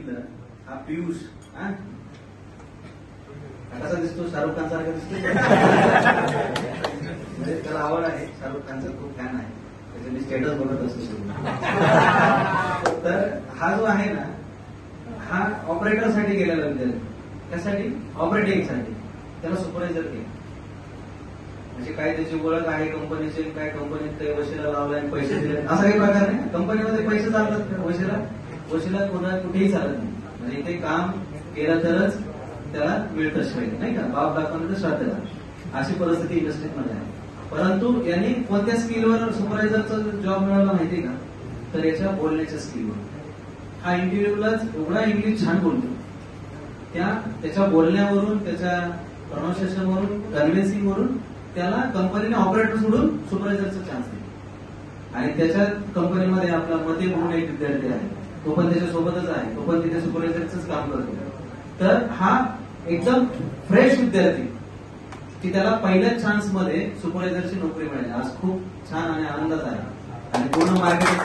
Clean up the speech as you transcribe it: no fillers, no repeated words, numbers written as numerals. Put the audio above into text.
बघितलं, हा पियुष कसा दिसतो, शाहरुख खान सारखा दिसतो. म्हणजे त्याला आवड आहे, शाहरुख खानचा खूप फॅन आहे, त्याचे मी स्टेटस बघत असतो. तर हा जो आहे ना, हा ऑपरेटर साठी गेलेला विद्यार्थी. त्यासाठी ऑपरेटिंग साठी त्याला सुपरवायझर केलं. म्हणजे काय त्याची ओळख आहे कंपनीचे, काय कंपनीत काही वशिला लावलाय, पैसे दिले, असा काही प्रकार नाही. कंपनीमध्ये पैसे चालतात का? वशिला कुठेही चालत नाही. म्हणजे इथे काम केलं तरच त्याला मिळतं श्रेय, नाही का? बाप दाखवलं तर श्राद्ध, अशी परिस्थिती इंडस्ट्रीमध्ये आहे. परंतु यांनी कोणत्या स्किलवर सुपरवायझरचा जॉब मिळवला माहितीये का? तर याच्या बोलण्याच्या स्किलवर. हा इंटरव्ह्यूलाच एवढा इंग्लिश छान बोलतो, त्याच्या बोलण्यावरून, त्याच्या प्रोनाउन्सिएशनवरून, कन्व्हिन्सिंग वरून त्याला कंपनीने ऑपरेटर सोडून सुपरवायझरचा चान्स दिला. आणि त्याच्या कंपनीमध्ये आपला मते म्हणून एक विद्यार्थी आहे, तो पण त्याच्या सोबतच आहे, तो पण तिथे सुपरवायझरच काम करतो. तर हा एकदम फ्रेश विद्यार्थी की त्याला पहिल्याच चान्स मध्ये सुपरवायझरची नोकरी मिळाली. आज खूप छान आणि आनंदात आहे आणि पूर्ण मार्केट